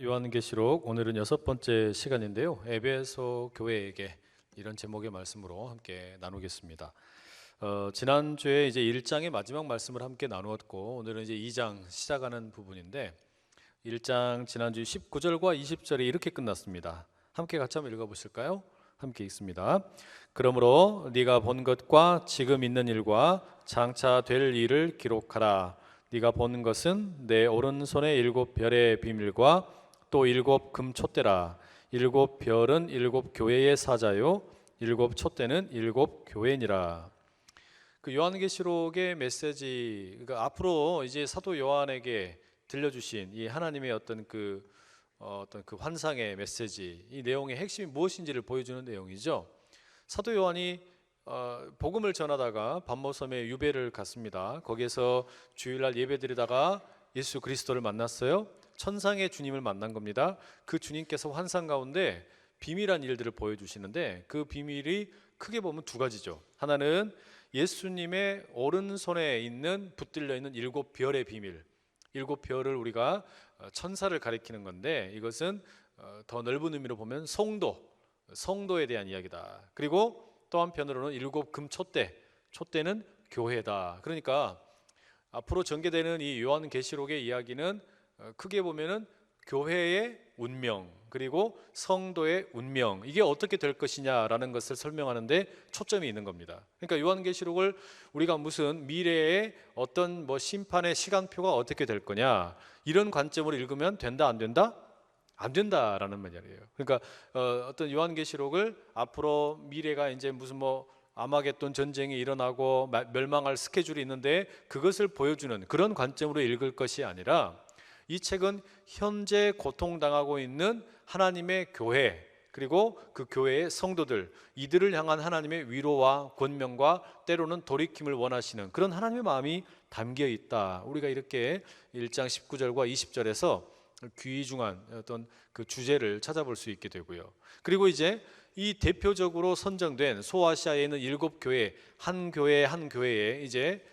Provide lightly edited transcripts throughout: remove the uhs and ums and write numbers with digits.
요한계시록 오늘은 6번째 시간인데요. 에베소 교회에게 이런 제목의 말씀으로 함께 나누겠습니다. 지난주에 이제 1장의 마지막 말씀을 함께 나누었고 오늘은 이제 2장 시작하는 부분인데 1장 지난주 19절과 20절이 이렇게 끝났습니다. 함께 같이 한번 읽어보실까요? 함께 읽습니다. 그러므로 네가 본 것과 지금 있는 일과 장차 될 일을 기록하라. 네가 본 것은 내 오른손의 7별의 비밀과 또 7금촛대라. 7별은 7교회의 사자요 7촛대는 7교회니라. 그 요한계시록의 메시지, 그러니까 앞으로 이제 사도 요한에게 들려주신 이 하나님의 어떤 그 환상의 메시지, 이 내용의 핵심이 무엇인지를 보여주는 내용이죠. 사도 요한이 복음을 전하다가 반모섬에 유배를 갔습니다. 거기에서 주일날 예배드리다가 예수 그리스도를 만났어요. 천상의 주님을 만난 겁니다. 그 주님께서 환상 가운데 비밀한 일들을 보여주시는데 그 비밀이 크게 보면 두 가지죠. 하나는 예수님의 오른손에 있는 붙들려 있는 7별의 비밀, 7별을 우리가 천사를 가리키는 건데 이것은 더 넓은 의미로 보면 성도에 대한 이야기다. 그리고 또 한편으로는 7금촛대, 촛대는 교회다. 그러니까 앞으로 전개되는 이 요한계시록의 이야기는 크게 보면은 교회의 운명 그리고 성도의 운명, 이게 어떻게 될 것이냐라는 것을 설명하는데 초점이 있는 겁니다. 그러니까 요한계시록을 우리가 무슨 미래의 어떤 심판의 시간표가 어떻게 될 거냐 이런 관점으로 읽으면 된다 안 된다? 안 된다라는 말이에요. 그러니까 어떤 요한계시록을 앞으로 미래가 이제 무슨 아마겟돈 전쟁이 일어나고 멸망할 스케줄이 있는데 그것을 보여주는 그런 관점으로 읽을 것이 아니라 이 책은 현재 고통당하고 있는 하나님의 교회 그리고 그 교회의 성도들, 이들을 향한 하나님의 위로와 권면과 때로는 돌이킴을 원하시는 그런 하나님의 마음이 담겨 있다. 우리가 이렇게 1장 19절과 20절에서 귀중한 어떤 그 주제를 찾아볼 수 있게 되고요. 그리고 이제 이 대표적으로 선정된 소아시아에 있는 7교회, 한 교회에 이제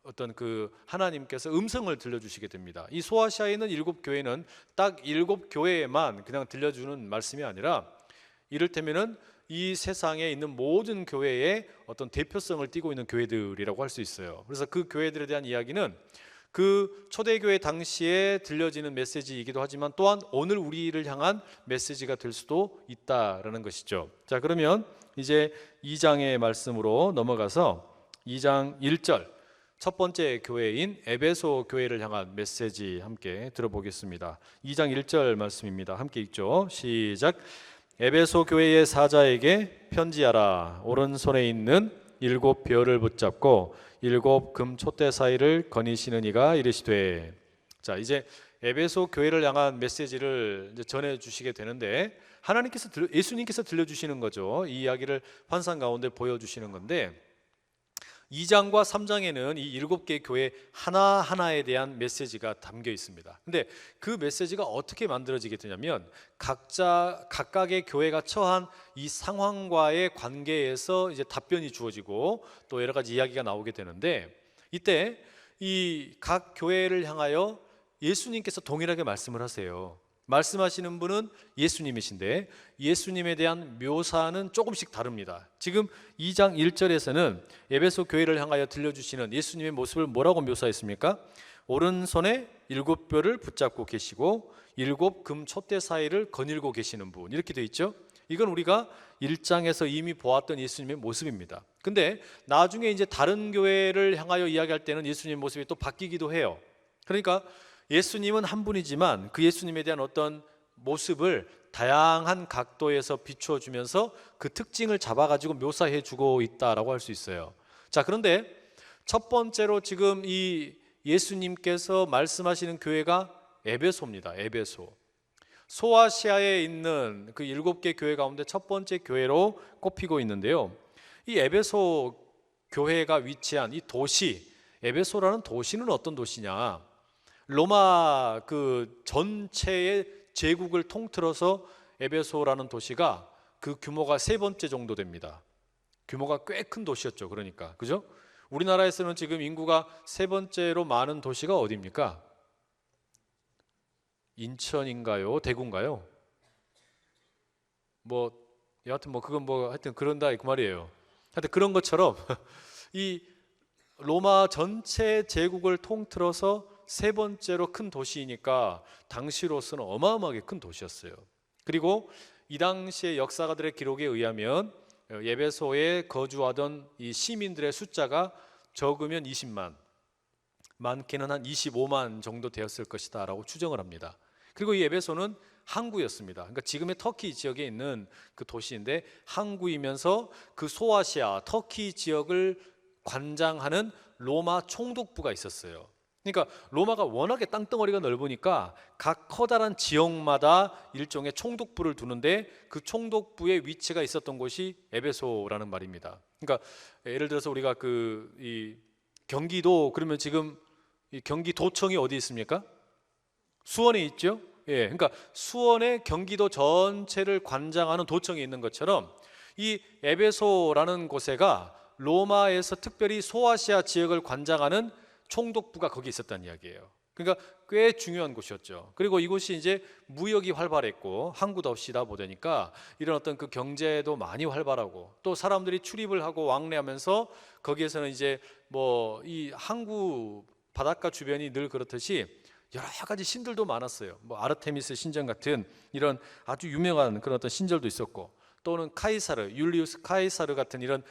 어떤 그 하나님께서 음성을 들려주시게 됩니다. 이 소아시아에 있는 7교회는 딱 7교회에만 그냥 들려주는 말씀이 아니라 이를테면은 이 세상에 있는 모든 교회의 어떤 대표성을 띠고 있는 교회들이라고 할 수 있어요. 그래서 그 교회들에 대한 이야기는 그 초대교회 당시에 들려지는 메시지이기도 하지만 또한 오늘 우리를 향한 메시지가 될 수도 있다라는 것이죠. 자, 그러면 이제 2장의 말씀으로 넘어가서 2장 1절 첫 번째 교회인 에베소 교회를 향한 메시지 함께 들어보겠습니다. 2장 1절 말씀입니다. 함께 읽죠. 시작. 에베소 교회의 사자에게 편지하라. 오른손에 있는 7별을 붙잡고 7금촛대 사이를 거니시는 이가 이르시되. 자, 이제 에베소 교회를 향한 메시지를 이제 전해 주시게 되는데 예수님께서 들려주시는 거죠. 이 이야기를 환상 가운데 보여주시는 건데 2장과 3장에는 이 7개 교회 하나하나에 대한 메시지가 담겨 있습니다. 근데 그 메시지가 어떻게 만들어지게 되냐면 각각의 교회가 처한 이 상황과의 관계에서 이제 답변이 주어지고 또 여러 가지 이야기가 나오게 되는데 이때 이 각 교회를 향하여 예수님께서 동일하게 말씀을 하세요. 말씀하시는 분은 예수님이신데 예수님에 대한 묘사는 조금씩 다릅니다. 지금 2장 1절에서는 에베소 교회를 향하여 들려주시는 예수님의 모습을 뭐라고 묘사했습니까? 오른손에 7뼈를 붙잡고 계시고 7금촛대 사이를 거닐고 계시는 분, 이렇게 되어 있죠. 이건 우리가 1장에서 이미 보았던 예수님의 모습입니다. 근데 나중에 이제 다른 교회를 향하여 이야기할 때는 예수님의 모습이 또 바뀌기도 해요. 그러니까 예수님은 한 분이지만 그 예수님에 대한 어떤 모습을 다양한 각도에서 비추어 주면서 그 특징을 잡아가지고 묘사해 주고 있다라고 할 수 있어요. 자, 그런데 첫 번째로 지금 이 예수님께서 말씀하시는 교회가 에베소입니다. 에베소. 소아시아에 있는 그 7개 교회 가운데 첫 번째 교회로 꼽히고 있는데요. 이 에베소 교회가 위치한 이 도시, 에베소라는 도시는 어떤 도시냐? 로마 그 전체의 제국을 통틀어서 에베소라는 도시가 그 규모가 3번째 정도 됩니다. 규모가 꽤 큰 도시였죠. 그러니까 그죠? 우리나라에서는 지금 인구가 3번째로 많은 도시가 어디입니까? 인천인가요? 대구인가요? 뭐 여하튼 뭐 그건 뭐 하여튼 그런다 그 말이에요. 하여튼 그런 것처럼 이 로마 전체 제국을 통틀어서 세 번째로 큰 도시이니까 당시로서는 어마어마하게 큰 도시였어요. 그리고 이 당시의 역사가들의 기록에 의하면 에베소에 거주하던 이 시민들의 숫자가 적으면 20만, 많게는 한 25만 정도 되었을 것이다 라고 추정을 합니다. 그리고 이 에베소는 항구였습니다. 그러니까 지금의 터키 지역에 있는 그 도시인데 항구이면서 그 소아시아 터키 지역을 관장하는 로마 총독부가 있었어요. 그러니까 로마가 워낙에 땅덩어리가 넓으니까 각 커다란 지역마다 일종의 총독부를 두는데 그 총독부의 위치가 있었던 곳이 에베소라는 말입니다. 그러니까 예를 들어서 우리가 이 경기도 그러면 지금 이 경기도청이 어디 있습니까? 수원에 있죠. 예, 그러니까 수원의 경기도 전체를 관장하는 도청이 있는 것처럼 이 에베소라는 곳에가 로마에서 특별히 소아시아 지역을 관장하는 총독부가 거기 있었다는 이야기예요. 그러니까 꽤 중요한 곳이었죠. 그리고 이곳이 이제 무역이 활발했고 항구 도시다 보니까 이런 어떤 그 경제도 많이 활발하고 또 사람들이 출입을 하고 왕래하면서 거기에서는 이제 뭐 이 항구 바닷가 주변이 늘 그렇듯이 여러 가지 신들도 많았어요. 뭐 아르테미스 신전 같은 이런 아주 유명한 그런 어떤 신전도 있었고 또는 카이사르, 율리우스 카이사르 같은 이런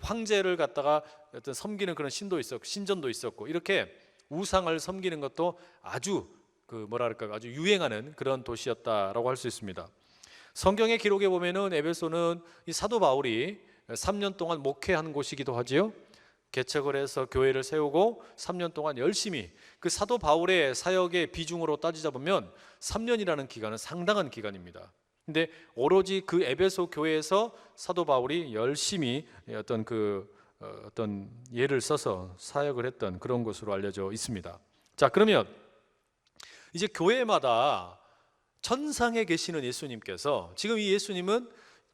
황제를 갖다가 어떤 섬기는 그런 신도 있었고 신전도 있었고 이렇게 우상을 섬기는 것도 아주 뭐랄까 아주 유행하는 그런 도시였다라고 할 수 있습니다. 성경의 기록에 보면은 에베소는 이 사도 바울이 3년 동안 목회한 곳이기도 하지요. 개척을 해서 교회를 세우고 3년 동안 열심히 그 사도 바울의 사역의 비중으로 따지자 보면 3년이라는 기간은 상당한 기간입니다. 근데 오로지 그 에베소 교회에서 사도 바울이 열심히 어떤 예를 써서 사역을 했던 그런 것으로 알려져 있습니다. 자, 그러면 이제 교회마다 천상에 계시는 예수님께서 지금 이 예수님은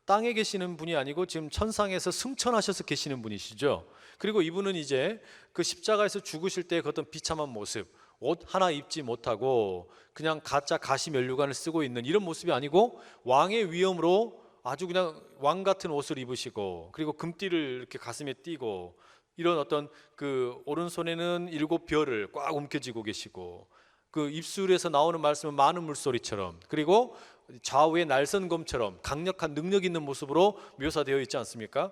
땅에 계시는 분이 아니고 지금 천상에서 승천하셔서 계시는 분이시죠. 그리고 이분은 이제 그 십자가에서 죽으실 때 그 어떤 비참한 모습, 옷 하나 입지 못하고 그냥 가짜 가시 면류관을 쓰고 있는 이런 모습이 아니고 왕의 위엄으로 아주 그냥 왕 같은 옷을 입으시고 그리고 금띠를 이렇게 가슴에 띠고 이런 어떤 그 오른손에는 7별을 꽉 움켜쥐고 계시고 그 입술에서 나오는 말씀은 많은 물소리처럼 그리고 좌우에 날선검처럼 강력한 능력 있는 모습으로 묘사되어 있지 않습니까?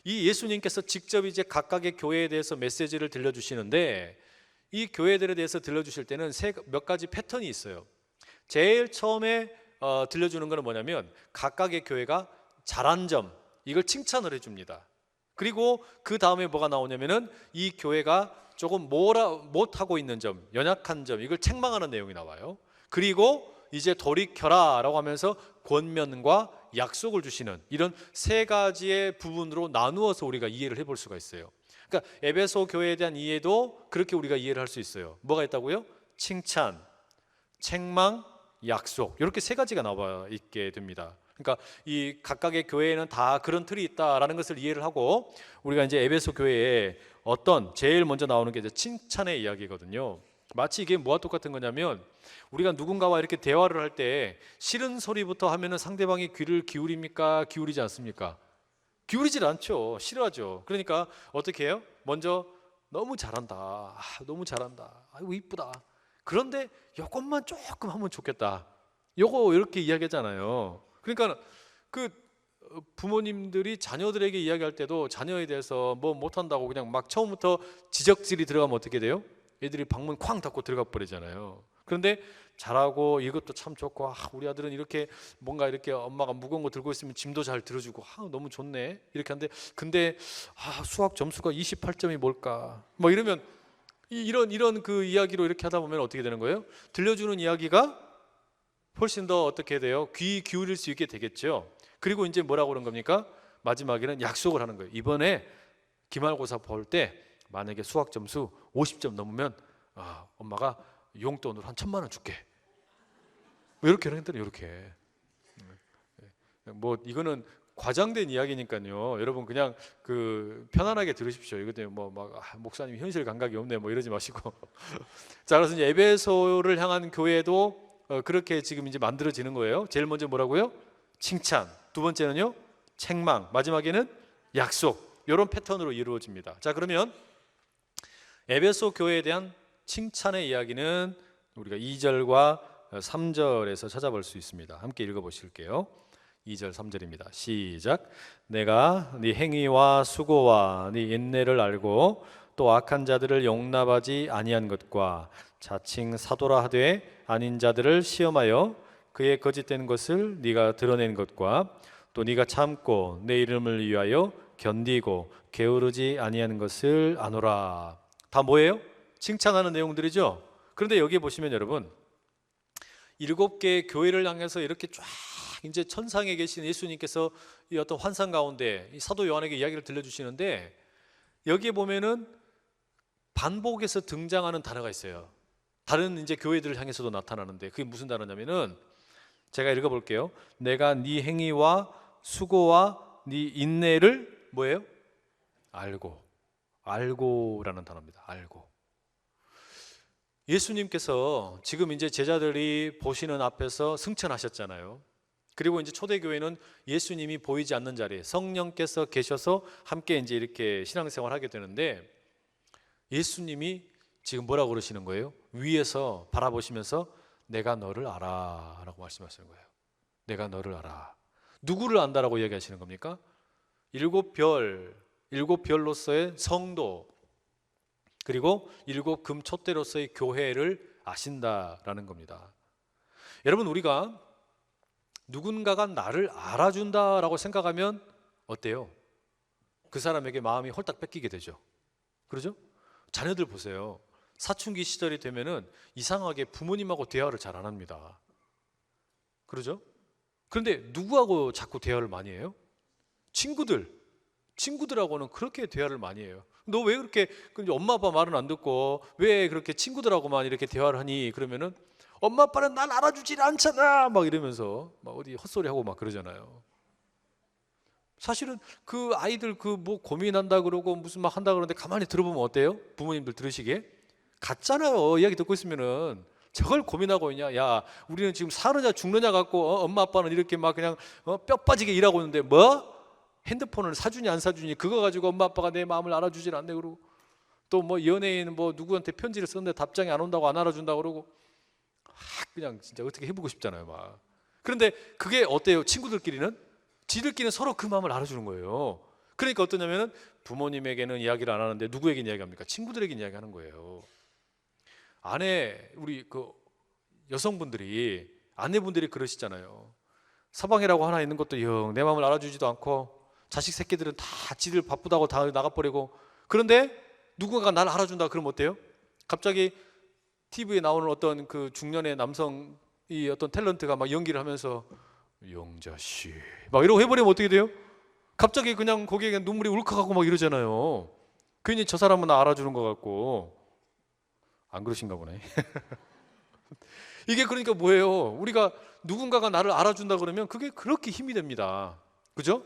이 예수님께서 직접 이제 각각의 교회에 대해서 메시지를 들려주시는데 이 교회들에 대해서 들려주실 때는 몇 가지 패턴이 있어요. 제일 처음에 들려주는 것은 뭐냐면 각각의 교회가 잘한 점 이걸 칭찬을 해줍니다. 그리고 그 다음에 뭐가 나오냐면은 이 교회가 조금 못하고 있는 점, 연약한 점 이걸 책망하는 내용이 나와요. 그리고 이제 돌이켜라 라고 하면서 권면과 약속을 주시는 이런 세 가지의 부분으로 나누어서 우리가 이해를 해볼 수가 있어요. 그러니까 에베소 교회에 대한 이해도 그렇게 우리가 이해를 할 수 있어요. 뭐가 있다고요? 칭찬, 책망, 약속 이렇게 세 가지가 나와 있게 됩니다. 그러니까 이 각각의 교회에는 다 그런 틀이 있다라는 것을 이해를 하고 우리가 이제 에베소 교회에 어떤 제일 먼저 나오는 게 이제 칭찬의 이야기거든요. 마치 이게 뭐와 똑같은 거냐면 우리가 누군가와 이렇게 대화를 할 때 싫은 소리부터 하면은 상대방이 귀를 기울입니까? 기울이지 않습니까? 기울이질 않죠. 싫어하죠. 그러니까 어떻게 해요? 먼저 너무 잘한다. 너무 잘한다. 아이고 이쁘다. 그런데 이것만 조금 하면 좋겠다. 요거 이렇게 이야기하잖아요. 그러니까 그 부모님들이 자녀들에게 이야기할 때도 자녀에 대해서 뭐 못한다고 그냥 막 처음부터 지적질이 들어가면 어떻게 돼요? 애들이 방문 쾅 닫고 들어가 버리잖아요. 그런데 잘하고 이것도 참 좋고 우리 아들은 이렇게 뭔가 이렇게 엄마가 무거운 거 들고 있으면 짐도 잘 들어주고 너무 좋네 이렇게 하는데 근데 수학 점수가 28점이 뭘까 뭐 이러면 이런 그 이야기로 이렇게 하다 보면 어떻게 되는 거예요? 들려주는 이야기가 훨씬 더 어떻게 돼요? 귀 기울일 수 있게 되겠죠. 그리고 이제 뭐라고 그런 겁니까? 마지막에는 약속을 하는 거예요. 이번에 기말고사 볼 때 만약에 수학 점수 50점 넘으면 엄마가 용돈으로 한 1,000만 원 줄게. 뭐 이렇게 하는 애들은 이렇게. 뭐 이거는 과장된 이야기니까요. 여러분 그냥 그 편안하게 들으십시오. 이거 때문에 뭐막 목사님 현실 감각이 없네 뭐 이러지 마시고. 자, 그래서 이제 에베소를 향한 교회도 그렇게 지금 이제 만들어지는 거예요. 제일 먼저 뭐라고요? 칭찬. 두 번째는요? 책망. 마지막에는 약속. 이런 패턴으로 이루어집니다. 자, 그러면 에베소 교회에 대한 칭찬의 이야기는 우리가 2절과 3절에서 찾아볼 수 있습니다. 함께 읽어보실게요. 2절 3절입니다. 시작. 내가 네 행위와 수고와 네 인내를 알고 또 악한 자들을 용납하지 아니한 것과 자칭 사도라 하되 아닌 자들을 시험하여 그의 거짓된 것을 네가 드러낸 것과 또 네가 참고 내 이름을 위하여 견디고 게으르지 아니한 것을 아노라. 다 뭐예요? 칭찬하는 내용들이죠. 그런데 여기 보시면 여러분 7개의 교회를 향해서 이렇게 쫙 이제 천상에 계신 예수님께서 이 어떤 환상 가운데 이 사도 요한에게 이야기를 들려주시는데 여기에 보면은 반복해서 등장하는 단어가 있어요. 다른 이제 교회들을 향해서도 나타나는데 그게 무슨 단어냐면은 제가 읽어볼게요. 내가 네 행위와 수고와 네 인내를 뭐예요? 알고라는 단어입니다. 알고. 예수님께서 지금 이제 제자들이 보시는 앞에서 승천하셨잖아요. 그리고 이제 초대교회는 예수님이 보이지 않는 자리에 성령께서 계셔서 함께 이제 이렇게 신앙생활하게 되는데 예수님이 지금 뭐라고 그러시는 거예요? 위에서 바라보시면서 내가 너를 알아 라고 말씀하시는 거예요. 내가 너를 알아. 누구를 안다라고 이야기하시는 겁니까? 7별로서의 성도 그리고 7금촛대로서의 교회를 아신다라는 겁니다. 여러분 우리가 누군가가 나를 알아준다라고 생각하면 어때요? 그 사람에게 마음이 홀딱 뺏기게 되죠. 그러죠? 자녀들 보세요. 사춘기 시절이 되면은 이상하게 부모님하고 대화를 잘 안 합니다. 그러죠? 그런데 누구하고 자꾸 대화를 많이 해요? 친구들하고는 그렇게 대화를 많이 해요. 너 왜 그렇게 엄마 아빠 말은 안 듣고 왜 그렇게 친구들하고만 이렇게 대화를 하니? 그러면은 엄마 아빠는 날 알아주질 않잖아 막 이러면서 막 어디 헛소리하고 막 그러잖아요. 사실은 그 아이들 그 뭐 고민한다 그러고 무슨 막 한다 그러는데 가만히 들어보면 어때요? 부모님들 들으시기에 같잖아요. 이야기 듣고 있으면은 저걸 고민하고 있냐? 야, 우리는 지금 사느냐 죽느냐 갖고 엄마 아빠는 이렇게 막 그냥 뼈 빠지게 일하고 있는데 뭐? 핸드폰을 사주니 안 사주니 그거 가지고 엄마 아빠가 내 마음을 알아주질 않네 그러고 또 뭐 연예인 뭐 누구한테 편지를 썼는데 답장이 안 온다고 안 알아준다고 그러고 그냥 진짜 어떻게 해보고 싶잖아요 막. 그런데 그게 어때요? 친구들끼리는 지들끼리는 서로 그 마음을 알아주는 거예요. 그러니까 어떠냐면은 부모님에게는 이야기를 안 하는데 누구에게 이야기합니까? 친구들에게 이야기하는 거예요. 우리 그 여성분들이 아내분들이 그러시잖아요. 서방이라고 하나 있는 것도 영 내 마음을 알아주지도 않고 자식 새끼들은 다 지들 바쁘다고 다 나가버리고 그런데 누군가가 나를 알아준다 그러면 어때요? 갑자기 TV에 나오는 어떤 그 중년의 남성 이 어떤 탤런트가 막 연기를 하면서 영자씨 막 이러고 해버리면 어떻게 돼요? 갑자기 그냥 거기에 그냥 눈물이 울컥하고 막 이러잖아요. 괜히 저 사람은 나 알아주는 것 같고. 안 그러신가 보네. 이게 그러니까 뭐예요? 우리가 누군가가 나를 알아준다 그러면 그게 그렇게 힘이 됩니다. 그죠?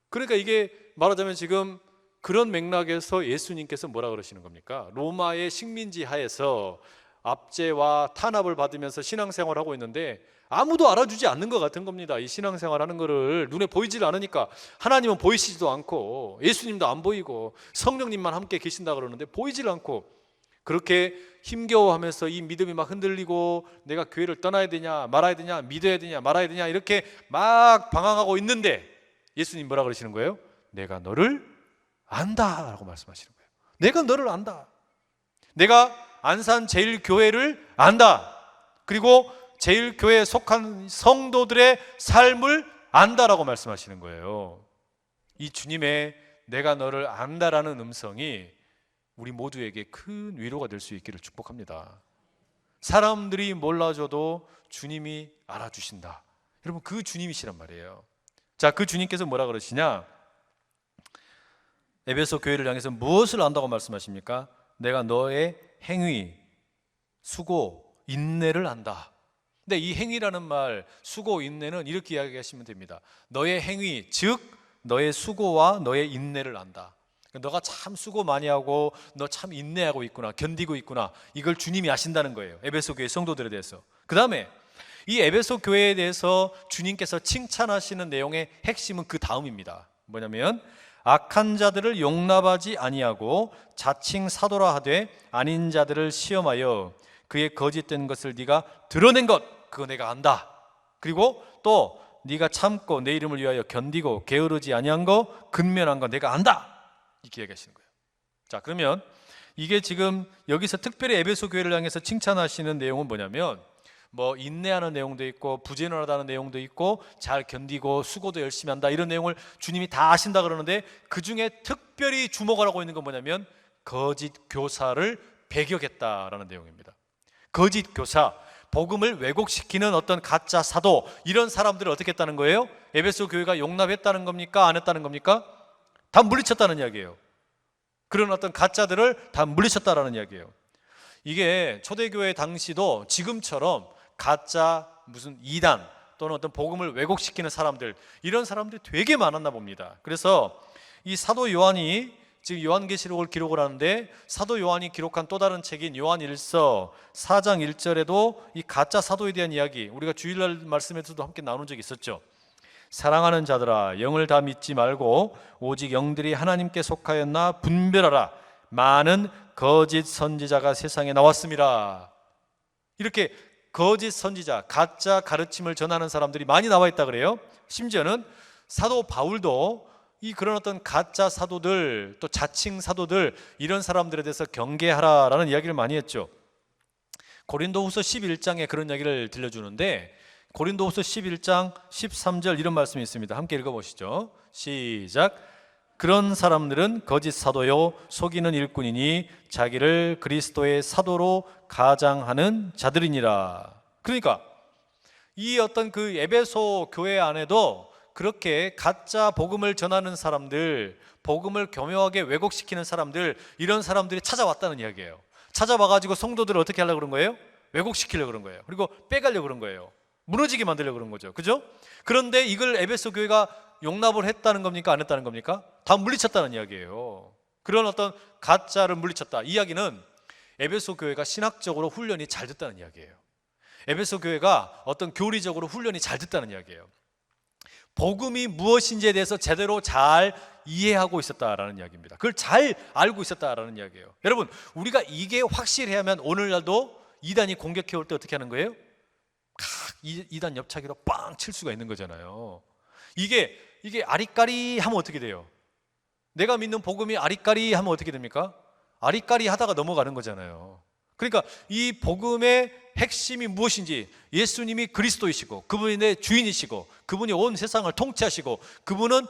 그러니까 이게 말하자면 지금 그런 맥락에서 예수님께서 뭐라 그러시는 겁니까? 로마의 식민지 하에서 압제와 탄압을 받으면서 신앙생활을 하고 있는데 아무도 알아주지 않는 것 같은 겁니다. 이 신앙생활 하는 거를 눈에 보이질 않으니까 하나님은 보이시지도 않고 예수님도 안 보이고 성령님만 함께 계신다 그러는데 보이질 않고 그렇게 힘겨워하면서 이 믿음이 막 흔들리고 내가 교회를 떠나야 되냐 말아야 되냐 믿어야 되냐 말아야 되냐 이렇게 막 방황하고 있는데 예수님 뭐라 그러시는 거예요? 내가 너를 안다 라고 말씀하시는 거예요. 내가 너를 안다. 내가 안산 제일교회를 안다. 그리고 제일교회에 속한 성도들의 삶을 안다라고 말씀하시는 거예요. 이 주님의 내가 너를 안다라는 음성이 우리 모두에게 큰 위로가 될 수 있기를 축복합니다. 사람들이 몰라줘도 주님이 알아주신다. 여러분 그 주님이시란 말이에요. 자, 그 주님께서 뭐라 그러시냐? 에베소 교회를 향해서 무엇을 안다고 말씀하십니까? 내가 너의 행위, 수고, 인내를 안다. 근데 이 행위라는 말, 수고, 인내는 이렇게 이야기하시면 됩니다. 너의 행위, 즉 너의 수고와 너의 인내를 안다. 너가 참 수고 많이 하고 너 참 인내하고 있구나, 견디고 있구나. 이걸 주님이 아신다는 거예요. 에베소 교회 성도들에 대해서. 그 다음에 이 에베소 교회에 대해서 주님께서 칭찬하시는 내용의 핵심은 그 다음입니다. 뭐냐면 악한 자들을 용납하지 아니하고 자칭 사도라 하되 아닌 자들을 시험하여 그의 거짓된 것을 네가 드러낸 것 그거 내가 안다. 그리고 또 네가 참고 내 이름을 위하여 견디고 게으르지 아니한 거 근면한 거 내가 안다. 이렇게 얘기하시는 거예요. 자, 그러면 이게 지금 여기서 특별히 에베소 교회를 향해서 칭찬하시는 내용은 뭐냐면 뭐 인내하는 내용도 있고 부지런하다는 내용도 있고 잘 견디고 수고도 열심히 한다 이런 내용을 주님이 다 아신다 그러는데 그 중에 특별히 주목하라고 있는 건 뭐냐면 거짓 교사를 배격했다라는 내용입니다. 거짓 교사, 복음을 왜곡시키는 어떤 가짜 사도 이런 사람들을 어떻게 했다는 거예요? 에베소 교회가 용납했다는 겁니까? 안 했다는 겁니까? 다 물리쳤다는 이야기예요. 그런 어떤 가짜들을 다 물리쳤다라는 이야기예요. 이게 초대교회 당시도 지금처럼 가짜 무슨 이단 또는 어떤 복음을 왜곡시키는 사람들 이런 사람들이 되게 많았나 봅니다. 그래서 이 사도 요한이 지금 요한계시록을 기록을 하는데 사도 요한이 기록한 또 다른 책인 요한일서 4장 1절에도 이 가짜 사도에 대한 이야기 우리가 주일날 말씀에서도 함께 나눈 적이 있었죠. 사랑하는 자들아 영을 다 믿지 말고 오직 영들이 하나님께 속하였나 분별하라. 많은 거짓 선지자가 세상에 나왔습니다. 이렇게 거짓 선지자, 가짜 가르침을 전하는 사람들이 많이 나와 있다 그래요. 심지어는 사도 바울도 이 그런 어떤 가짜 사도들 또 자칭 사도들 이런 사람들에 대해서 경계하라라는 이야기를 많이 했죠. 고린도후서 11장에 그런 이야기를 들려주는데 고린도후서 11장 13절 이런 말씀이 있습니다. 함께 읽어보시죠. 시작. 그런 사람들은 거짓 사도요 속이는 일꾼이니 자기를 그리스도의 사도로 가장하는 자들이니라. 그러니까 이 어떤 그 에베소 교회 안에도 그렇게 가짜 복음을 전하는 사람들, 복음을 교묘하게 왜곡시키는 사람들 이런 사람들이 찾아왔다는 이야기예요. 찾아와가지고 성도들을 어떻게 하려고 그런 거예요? 왜곡시키려고 그런 거예요. 그리고 빼가려고 그런 거예요. 무너지게 만들려고 그런 거죠. 그죠? 그런데 이걸 에베소 교회가 용납을 했다는 겁니까? 안 했다는 겁니까? 다 물리쳤다는 이야기예요. 그런 어떤 가짜를 물리쳤다. 이 이야기는 에베소 교회가 신학적으로 훈련이 잘 됐다는 이야기예요. 에베소 교회가 어떤 교리적으로 훈련이 잘 됐다는 이야기예요. 복음이 무엇인지에 대해서 제대로 잘 이해하고 있었다라는 이야기입니다. 그걸 잘 알고 있었다라는 이야기예요. 여러분, 우리가 이게 확실해야만 오늘날도 이단이 공격해 올 때 어떻게 하는 거예요? 이단 옆차기로 빵 칠 수가 있는 거잖아요. 이게 아리까리 하면 어떻게 돼요? 내가 믿는 복음이 아리까리 하면 어떻게 됩니까? 아리까리 하다가 넘어가는 거잖아요. 그러니까 이 복음의 핵심이 무엇인지 예수님이 그리스도이시고 그분이 내 주인이시고 그분이 온 세상을 통치하시고 그분은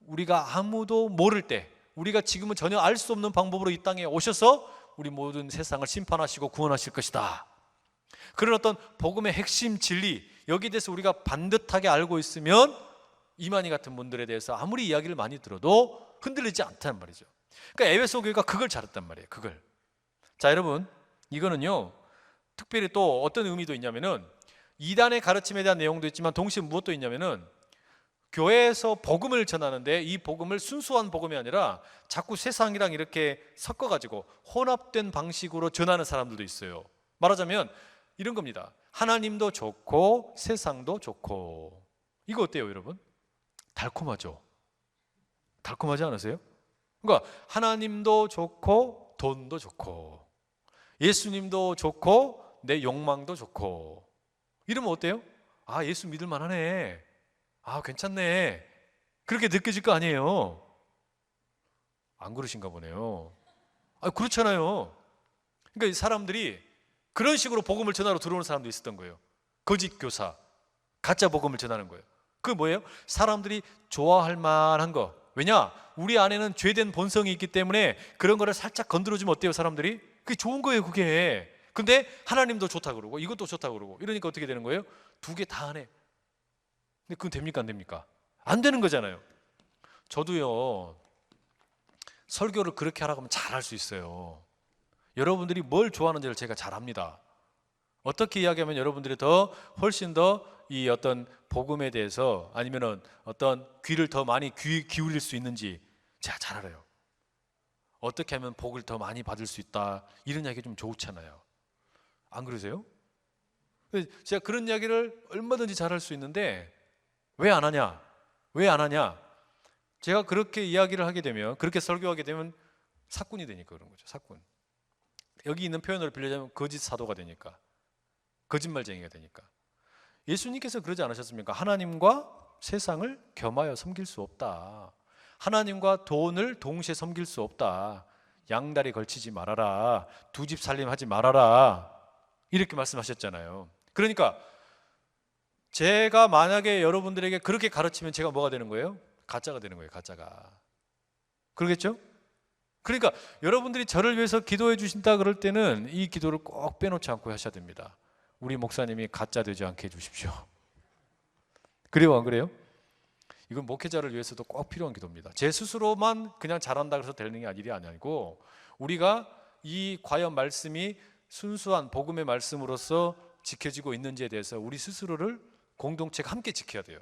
우리가 아무도 모를 때 우리가 지금은 전혀 알 수 없는 방법으로 이 땅에 오셔서 우리 모든 세상을 심판하시고 구원하실 것이다. 그런 어떤 복음의 핵심 진리 여기에 대해서 우리가 반듯하게 알고 있으면 이만희 같은 분들에 대해서 아무리 이야기를 많이 들어도 흔들리지 않다는 말이죠. 그러니까 에베소 교회가 그걸 잘했단 말이에요. 그걸. 자, 여러분, 이거는요 특별히 또 어떤 의미도 있냐면은 이단의 가르침에 대한 내용도 있지만 동시에 무엇도 있냐면은 교회에서 복음을 전하는데 이 복음을 순수한 복음이 아니라 자꾸 세상이랑 이렇게 섞어가지고 혼합된 방식으로 전하는 사람들도 있어요. 말하자면 이런 겁니다. 하나님도 좋고 세상도 좋고. 이거 어때요, 여러분? 달콤하죠? 달콤하지 않으세요? 그러니까 하나님도 좋고 돈도 좋고 예수님도 좋고 내 욕망도 좋고 이러면 어때요? 아, 예수 믿을 만하네. 아, 괜찮네. 그렇게 느껴질 거 아니에요? 안 그러신가 보네요. 아, 그렇잖아요. 그러니까 사람들이 그런 식으로 복음을 전하러 들어오는 사람도 있었던 거예요. 거짓 교사, 가짜 복음을 전하는 거예요. 그게 뭐예요? 사람들이 좋아할 만한 거. 왜냐? 우리 안에는 죄된 본성이 있기 때문에 그런 거를 살짝 건드려주면 어때요, 사람들이? 그게 좋은 거예요, 그게. 근데 하나님도 좋다 그러고 이것도 좋다 그러고 이러니까 어떻게 되는 거예요? 두 개 다 하네. 근데 그건 됩니까, 안 됩니까? 안 되는 거잖아요. 저도요 설교를 그렇게 하라고 하면 잘 할 수 있어요. 여러분들이 뭘 좋아하는지를 제가 잘 압니다. 어떻게 이야기하면 여러분들이 훨씬 더 이 어떤 복음에 대해서 아니면은 어떤 귀를 더 많이 기울일 수 있는지 제가 잘 알아요. 어떻게 하면 복을 더 많이 받을 수 있다 이런 이야기 좀 좋잖아요. 안 그러세요? 제가 그런 이야기를 얼마든지 잘할 수 있는데 왜 안 하냐? 왜 안 하냐? 제가 그렇게 이야기를 하게 되면, 그렇게 설교하게 되면 사꾼이 되니까 그런 거죠. 사꾼. 여기 있는 표현을 빌려자면 거짓 사도가 되니까, 거짓말쟁이가 되니까. 예수님께서 그러지 않으셨습니까? 하나님과 세상을 겸하여 섬길 수 없다. 하나님과 돈을 동시에 섬길 수 없다. 양다리 걸치지 말아라. 두 집 살림하지 말아라. 이렇게 말씀하셨잖아요. 그러니까 제가 만약에 여러분들에게 그렇게 가르치면 제가 뭐가 되는 거예요? 가짜가 되는 거예요. 가짜가. 그러겠죠? 그러니까 여러분들이 저를 위해서 기도해 주신다 그럴 때는 이 기도를 꼭 빼놓지 않고 하셔야 됩니다. 우리 목사님이 가짜 되지 않게 해주십시오. 그래요, 안 그래요? 이건 목회자를 위해서도 꼭 필요한 기도입니다. 제 스스로만 그냥 잘한다 그래서 되는 게 일이 아니고, 우리가 이 과연 말씀이 순수한 복음의 말씀으로서 지켜지고 있는지에 대해서 우리 스스로를 공동체가 함께 지켜야 돼요.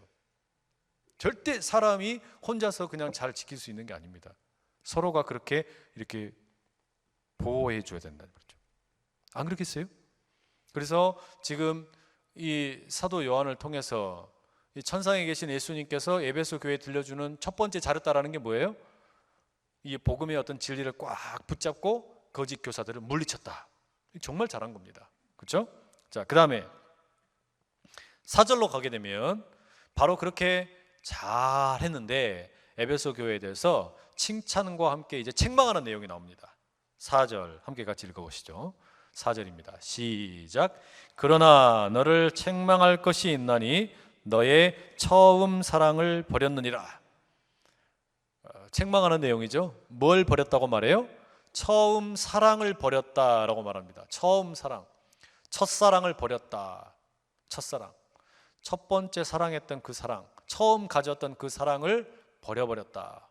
절대 사람이 혼자서 그냥 잘 지킬 수 있는 게 아닙니다. 서로가 그렇게 이렇게 보호해 줘야 된다는 거죠. 안 그렇겠어요? 그래서 지금 이 사도 요한을 통해서 이 천상에 계신 예수님께서 에베소 교회에 들려주는 첫 번째 잘했다라는 게 뭐예요? 이 복음의 어떤 진리를 꽉 붙잡고 거짓 교사들을 물리쳤다. 정말 잘한 겁니다. 그렇죠? 자, 그다음에 4절로 가게 되면 바로 그렇게 잘했는데 에베소 교회에 대해서 칭찬과 함께 이제 책망하는 내용이 나옵니다. 4절 함께 같이 읽어보시죠. 4절입니다. 시작. 그러나 너를 책망할 것이 있나니 너의 처음 사랑을 버렸느니라. 책망하는 내용이죠. 뭘 버렸다고 말해요? 처음 사랑을 버렸다라고 말합니다. 처음 사랑, 첫사랑을 버렸다. 첫사랑, 첫 번째 사랑했던 그 사랑, 처음 가졌던 그 사랑을 버려버렸다.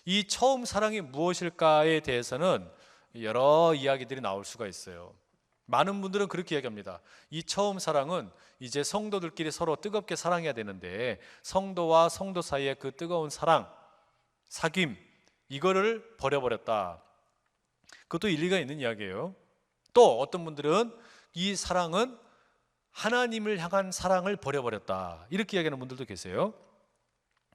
이 처음 사랑이 무엇일까에 대해서는 여러 이야기들이 나올 수가 있어요. 많은 분들은 그렇게 이야기합니다. 이 처음 사랑은 이제 성도들끼리 서로 뜨겁게 사랑해야 되는데, 성도와 성도 사이의 그 뜨거운 사랑, 사귐, 이거를 버려버렸다. 그것도 일리가 있는 이야기예요. 또 어떤 분들은 이 사랑은 하나님을 향한 사랑을 버려버렸다, 이렇게 이야기하는 분들도 계세요.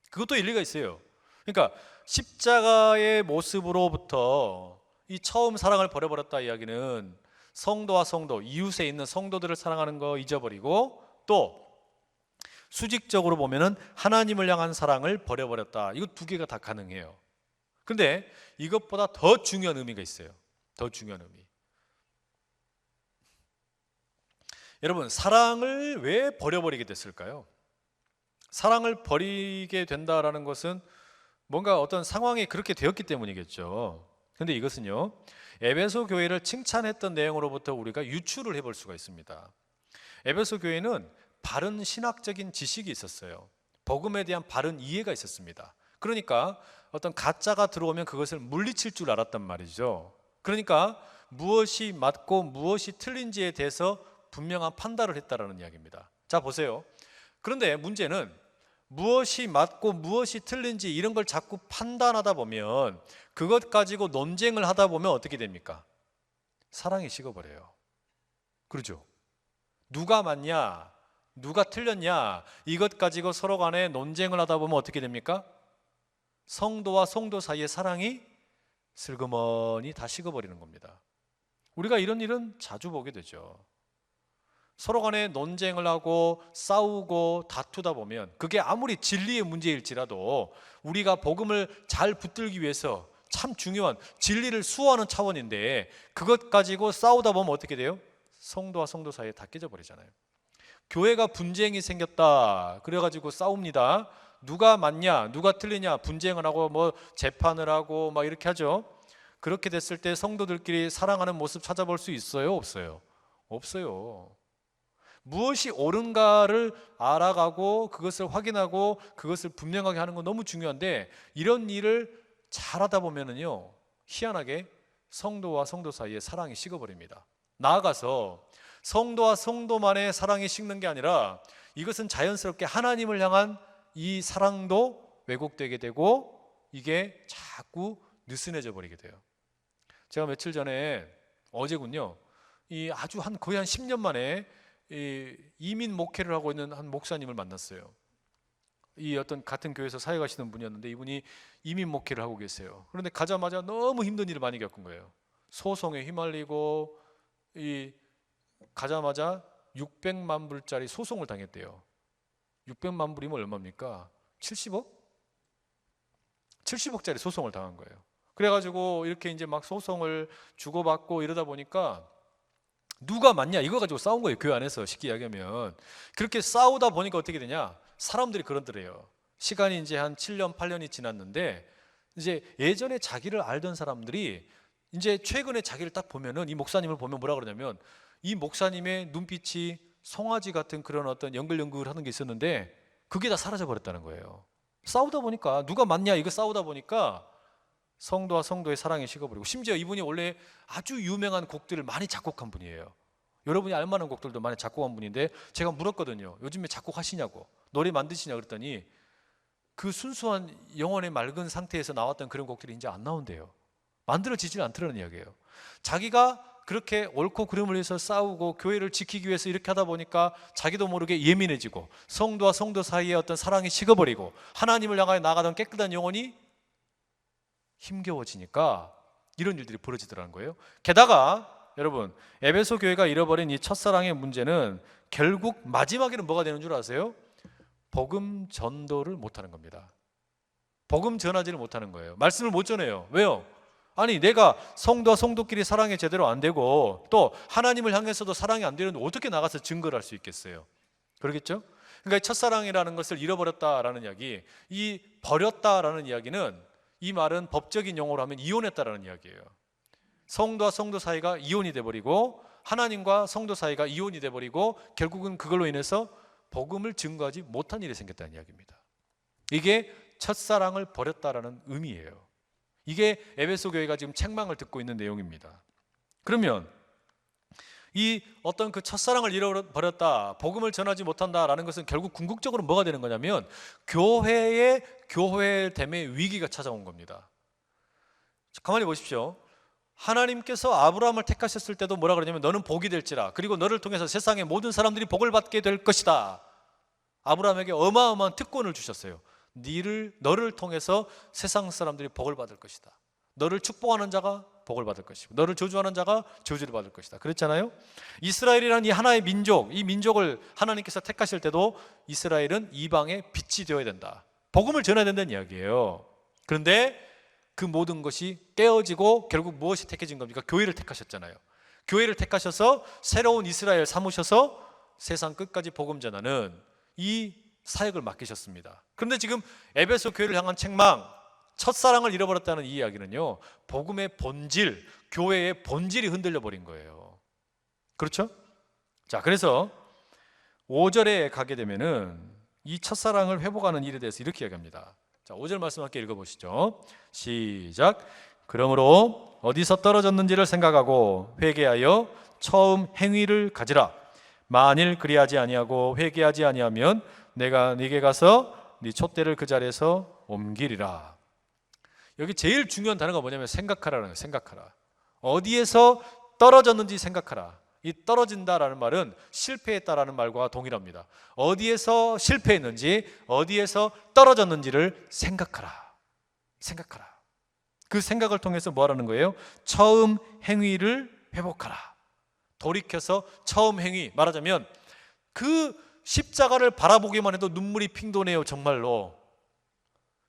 그것도 일리가 있어요. 그러니까 십자가의 모습으로부터 이 처음 사랑을 버려버렸다 이야기는 성도와 성도, 이웃에 있는 성도들을 사랑하는 거 잊어버리고, 또 수직적으로 보면은 하나님을 향한 사랑을 버려버렸다. 이거 두 개가 다 가능해요. 근데 이것보다 더 중요한 의미가 있어요. 더 중요한 의미. 여러분, 사랑을 왜 버려버리게 됐을까요? 사랑을 버리게 된다라는 것은 뭔가 어떤 상황이 그렇게 되었기 때문이겠죠. 근데 이것은요, 에베소 교회를 칭찬했던 내용으로부터 우리가 유추를 해볼 수가 있습니다. 에베소 교회는 바른 신학적인 지식이 있었어요. 복음에 대한 바른 이해가 있었습니다. 그러니까 어떤 가짜가 들어오면 그것을 물리칠 줄 알았단 말이죠. 그러니까 무엇이 맞고 무엇이 틀린지에 대해서 분명한 판단을 했다라는 이야기입니다. 자, 보세요. 그런데 문제는 무엇이 맞고 무엇이 틀린지 이런 걸 자꾸 판단하다 보면, 그것 가지고 논쟁을 하다 보면 어떻게 됩니까? 사랑이 식어버려요. 그렇죠? 누가 맞냐, 누가 틀렸냐, 이것 가지고 서로 간에 논쟁을 하다 보면 어떻게 됩니까? 성도와 성도 사이의 사랑이 슬그머니 다 식어버리는 겁니다. 우리가 이런 일은 자주 보게 되죠. 서로 간에 논쟁을 하고 싸우고 다투다 보면, 그게 아무리 진리의 문제일지라도 우리가 복음을 잘 붙들기 위해서 참 중요한 진리를 수호하는 차원인데, 그것 가지고 싸우다 보면 어떻게 돼요? 성도와 성도 사이에 다 깨져버리잖아요. 교회가 분쟁이 생겼다 그래가지고 싸웁니다. 누가 맞냐 누가 틀리냐 분쟁을 하고 뭐 재판을 하고 막 이렇게 하죠. 그렇게 됐을 때 성도들끼리 사랑하는 모습 찾아볼 수 있어요? 없어요? 없어요. 무엇이 옳은가를 알아가고 그것을 확인하고 그것을 분명하게 하는 건 너무 중요한데, 이런 일을 잘하다 보면은요, 희한하게 성도와 성도 사이에 사랑이 식어버립니다. 나아가서 성도와 성도만의 사랑이 식는 게 아니라 이것은 자연스럽게 하나님을 향한 이 사랑도 왜곡되게 되고, 이게 자꾸 느슨해져 버리게 돼요. 제가 며칠 전에, 어제군요, 이 아주 거의 한 10년 만에 이민 목회를 하고 있는 한 목사님을 만났어요. 이 어떤 같은 교회에서 사역하시는 분이었는데 이분이 이민 목회를 하고 계세요. 그런데 가자마자 너무 힘든 일을 많이 겪은 거예요. 소송에 휘말리고 가자마자 600만 불짜리 소송을 당했대요. 600만 불이면 얼마입니까? 70억? 70억짜리 소송을 당한 거예요. 그래가지고 이렇게 이제 막 소송을 주고받고 이러다 보니까 누가 맞냐 이거 가지고 싸운 거예요. 교회 안에서 쉽게 이야기하면. 그렇게 싸우다 보니까 어떻게 되냐, 사람들이 그러더래요. 시간이 이제 한 7년 8년이 지났는데 이제 예전에 자기를 알던 사람들이 이제 최근에 자기를 딱 보면은, 이 목사님을 보면 뭐라 그러냐면, 이 목사님의 눈빛이 송아지 같은 그런 어떤 연글연글하는 게 있었는데 그게 다 사라져 버렸다는 거예요. 싸우다 보니까, 누가 맞냐 이거 싸우다 보니까 성도와 성도의 사랑이 식어버리고, 심지어 이분이 원래 아주 유명한 곡들을 많이 작곡한 분이에요. 여러분이 알만한 곡들도 많이 작곡한 분인데 제가 물었거든요. 요즘에 작곡하시냐고, 노래 만드시냐 그랬더니 그 순수한 영혼의 맑은 상태에서 나왔던 그런 곡들이 이제 안 나온대요. 만들어지질 않더라는 이야기예요. 자기가 그렇게 옳고 그름을 위해서 싸우고 교회를 지키기 위해서 이렇게 하다 보니까 자기도 모르게 예민해지고 성도와 성도 사이에 어떤 사랑이 식어버리고 하나님을 향하여 나가던 깨끗한 영혼이 힘겨워지니까 이런 일들이 벌어지더라는 거예요. 게다가 여러분, 에베소 교회가 잃어버린 이 첫사랑의 문제는 결국 마지막에는 뭐가 되는 줄 아세요? 복음 전도를 못하는 겁니다. 복음 전하지를 못하는 거예요. 말씀을 못 전해요. 왜요? 아니, 내가 성도와 성도끼리 사랑이 제대로 안 되고 또 하나님을 향해서도 사랑이 안 되는데 어떻게 나가서 증거를 할 수 있겠어요? 그러겠죠? 그러니까 첫사랑이라는 것을 잃어버렸다라는 이야기, 이 버렸다라는 이야기는, 이 말은 법적인 용어로 하면 이혼했다라는 이야기예요. 성도와 성도 사이가 이혼이 돼버리고 하나님과 성도 사이가 이혼이 돼버리고 결국은 그걸로 인해서 복음을 증거하지 못한 일이 생겼다는 이야기입니다. 이게 첫사랑을 버렸다라는 의미예요. 이게 에베소 교회가 지금 책망을 듣고 있는 내용입니다. 그러면 이 어떤 그 첫사랑을 잃어버렸다, 복음을 전하지 못한다라는 것은 결국 궁극적으로 뭐가 되는 거냐면 교회의 교회됨의 위기가 찾아온 겁니다. 가만히 보십시오. 하나님께서 아브라함을 택하셨을 때도 뭐라 그러냐면 너는 복이 될지라, 그리고 너를 통해서 세상의 모든 사람들이 복을 받게 될 것이다. 아브라함에게 어마어마한 특권을 주셨어요. 너를 통해서 세상 사람들이 복을 받을 것이다. 너를 축복하는 자가 복을 받을 것이고 너를 저주하는 자가 저주를 받을 것이다. 그랬잖아요. 이스라엘이라는 이 하나의 민족, 이 민족을 하나님께서 택하실 때도 이스라엘은 이방의 빛이 되어야 된다. 복음을 전해야 된다는 이야기예요. 그런데 그 모든 것이 깨어지고 결국 무엇이 택해진 겁니까? 교회를 택하셨잖아요. 교회를 택하셔서 새로운 이스라엘 삼으셔서 세상 끝까지 복음 전하는 이 사역을 맡기셨습니다. 그런데 지금 에베소 교회를 향한 책망, 첫사랑을 잃어버렸다는 이 이야기는요, 복음의 본질, 교회의 본질이 흔들려 버린 거예요. 그렇죠? 자, 그래서 5절에 가게 되면은 이 첫사랑을 회복하는 일에 대해서 이렇게 이야기합니다. 자, 5절 말씀 함께 읽어보시죠. 시작. 그러므로 어디서 떨어졌는지를 생각하고 회개하여 처음 행위를 가지라. 만일 그리하지 아니하고 회개하지 아니하면 내가 네게 가서 네 촛대를 그 자리에서 옮기리라. 여기 제일 중요한 단어가 뭐냐면 생각하라는 거예요. 생각하라. 어디에서 떨어졌는지 생각하라. 이 떨어진다라는 말은 실패했다라는 말과 동일합니다. 어디에서 실패했는지, 어디에서 떨어졌는지를 생각하라. 생각하라. 그 생각을 통해서 뭐 하라는 거예요? 처음 행위를 회복하라. 돌이켜서 처음 행위, 말하자면 그 십자가를 바라보기만 해도 눈물이 핑 도네요. 정말로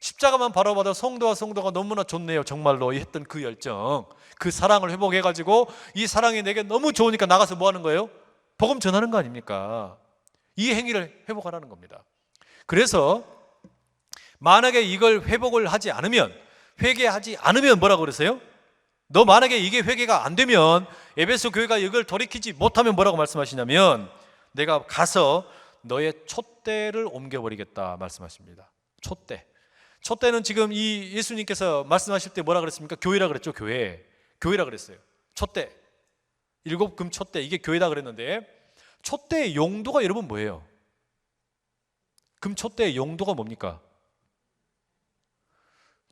십자가만 바라봐도 성도와 성도가 너무나 좋네요. 정말로 했던 그 열정, 그 사랑을 회복해가지고 이 사랑이 내게 너무 좋으니까 나가서 뭐 하는 거예요? 복음 전하는 거 아닙니까? 이 행위를 회복하라는 겁니다. 그래서 만약에 이걸 회복을 하지 않으면, 회개하지 않으면 뭐라고 그러세요? 너 만약에 이게 회개가 안 되면, 에베소 교회가 이걸 돌이키지 못하면 뭐라고 말씀하시냐면 내가 가서 너의 촛대를 옮겨버리겠다 말씀하십니다. 촛대. 촛대는 지금 이 예수님께서 말씀하실 때 뭐라 그랬습니까? 교회라 그랬죠. 교회라 그랬어요. 촛대, 7금 촛대, 이게 교회다 그랬는데 촛대의 용도가 여러분 뭐예요? 금 촛대의 용도가 뭡니까?